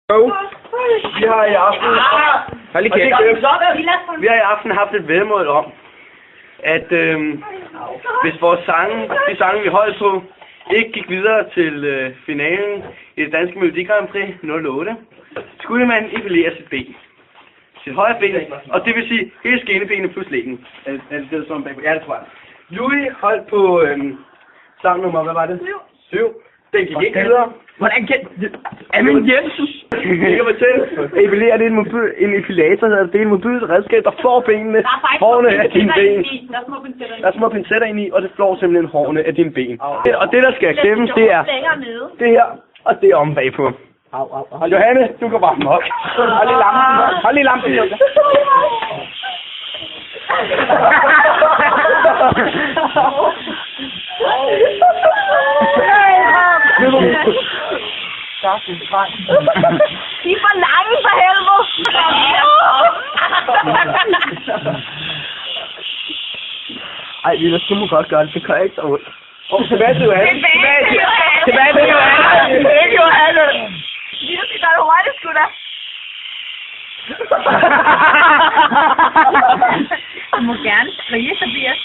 Vi har i aften... Vi har i aften haft et vedmål om, at hvis vores de sange vi holdt på, ikke gik videre til finalen i det danske Melodi Grand Prix 08, skulle man epilere sit ben. Sit højre ben, og det vil sige hele skenebenet plus lægen. Ja, det tror jeg. Louis holdt på sangnummer, hvad var det? 7. Den gik ikke videre. Hvordan kan... Amen Jesus! Jeg kan fortælle, epilere det er en epilator, det er en mobilt redskab, der flår benene, hårene af dine ben. Der er små pincetter ind i, og det flår simpelthen hårene af dine ben. Og det der skal klemmes, det er det her, og det er om bagpå. Johanne, du går bare mok. Hold lige lampen. Hold lige lampen. De er for lange for helvede! Ej, Lilla, du må godt gøre det. Det gør ikke så ondt. Tilbage til Johanne. Tilbage til Johanne! Lilla, det gør det hurtigt, sgu da. Du må gerne skrige, Tobias.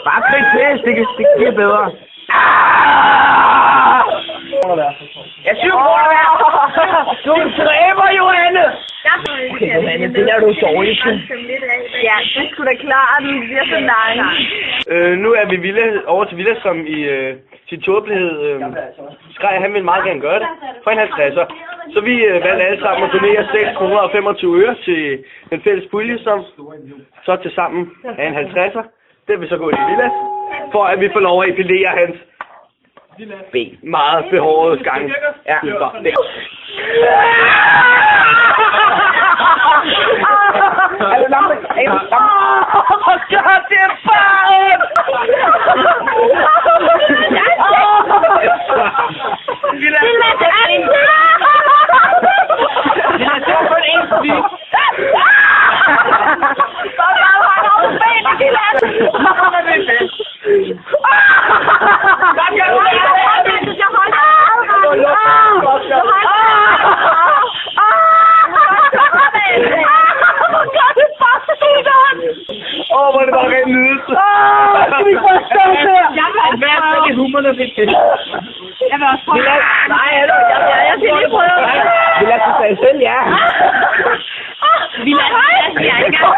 Bare krig til, det giver bedre. Jeg synes, du stræber, Johanne! Okay, Johanne, det er du dårlig til. Ja, det skulle da klart, den bliver så lang. Nu er vi over til Villa, som i sin tåbelighed skreg, han ville meget gerne gøre det for en 50'er. Så vi valgte alle sammen at donere 6 kroner og 25 øre til den fælles pulje, som så til sammen er en 50'er. Det vil så gå i Villa, for at vi får lov at epilere hans ben. Meget behåret gang. Ja, det. Er det lampe? Hvor gør det barn? Villa, det var kun en forbi. Hvor det var ren nydelse. Skal vi få stået her? Hvad er det humor, der fik det? Jeg vil også prøve. Nej, jeg skal lige prøve. Villa, du sagde selv ja. Villa, jeg er ikke engang.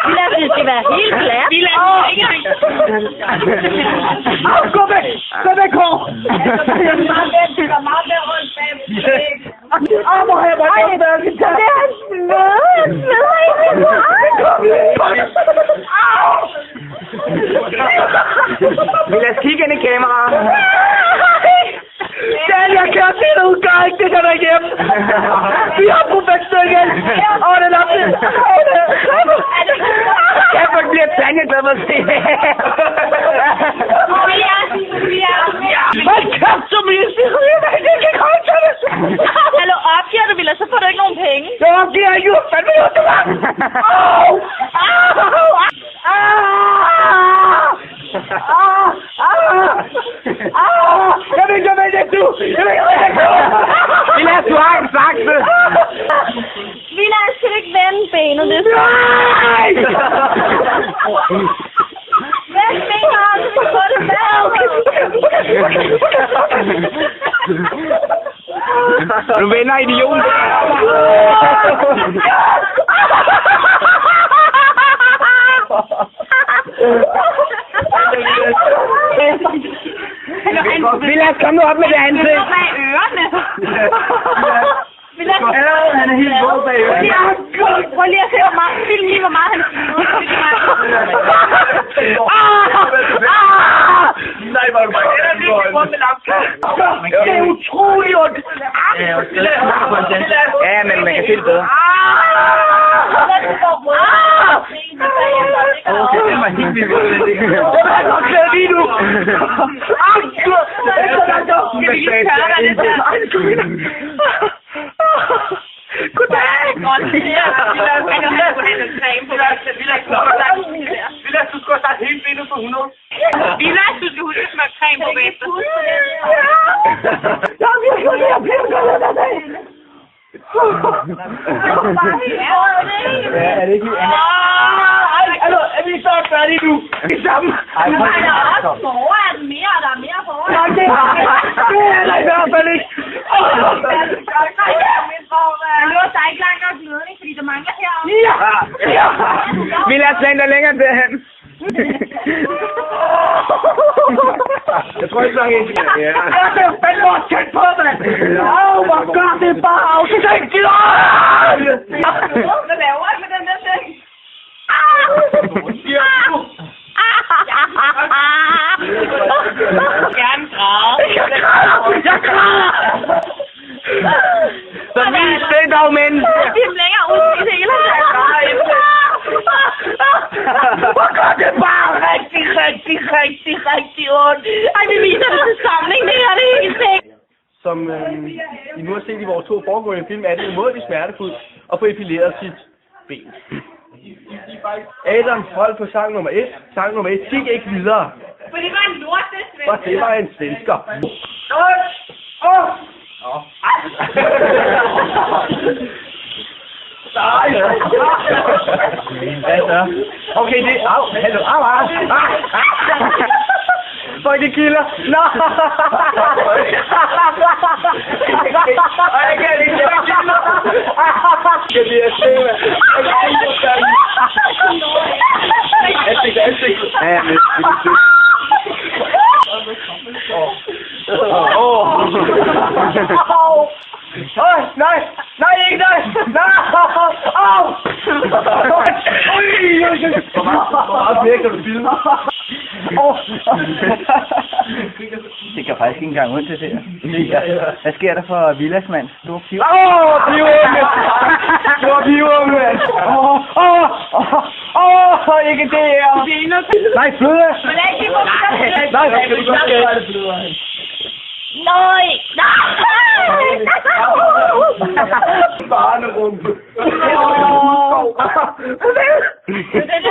Villa, det skal være helt glat. Villa, ikke engang. Gå væk! Gå væk, Kåre! Det var meget mere rundt bag. Hvor har jeg bare gjort det? Det er hans sved. Han sveder i min Lad os kigge ind i kameraet. Dan, jeg kan se, at du gør ikke det, der er hjem. Vi har professionelt. Det er nok det. Kæft, bliver tankeglad med at se det. Hold kæft, Tobias. Jeg kan ikke holde til det. Hallo, opgiver du, Villa, så får du ikke nogen penge. Jeg opgiver ikke. Fandme jo, det var. Jeg ved ikke, du. Villa, du har en sakse. Villa, jeg skal ikke vende benet. Det er så. Nej! Vend benet, så vi får det med. Du vender idiot. Villa, kom nu op med det ansigt. Med ørerne. Villa, Han er helt våd bag ørerne. prøv lige at se, hvor meget film lige, hvor meget han Nej, hvor er du bare. Det er utroligt ondt. Ja, men man kan se det bedre. Det var helt vildt. Det er godt klæde lige nu. Skal vi lige tørre dig lidt der? Goddag. Villa, du skulle have sagt helt benet på 100. Villa, du skal huske at smøre creme på bagefter. Jeg Er det ikke? Altså, er vi så færdige nu? Vi er sammen. Der er også foran mere, der er mere foran. Nej, det er der i hvert fald ikke. Der er ikke langt nok glødning, fordi der mangler heroppe. Ja. Vi lader os vente længere derhen. Jeg tror ikke, så helt. Ja. Det er fandme også tæt på, mand. Hvor gør det bare afsægtigt. Hvad laver jeg med den der ting? Gerne græde. Jeg græder. Så vis det dog, men. Vi er længere ud i det hele. Hvor gør det bare rigtig ondt. Ej, vi viser det til samling, det er det helt sikkert. Som I nu har set i vores 2 foregående film, er det umådeligt smertefuldt at få epileret sit ben. Adam holdt på sang nummer 1. Sang nummer 1 gik ikke videre. For det var en lort, det svensker. For det var en svensker. Nej. Hvad så? Okay, det er... Hallo, Fuck, det kilder. Nå! Jeg kan ikke. Skal vi have se, hvad? Ansigt. Ja, men nej, ikke nej! Au! Hvor meget mere kan du filme? Det kan faktisk ikke engang ondt til det her. Hvad sker der for Villasmand? Stor piv. Pivunge! Stor pivunge! Ikke det her! Nej, fløde! Nej, Nej! Barnerumpe! Det er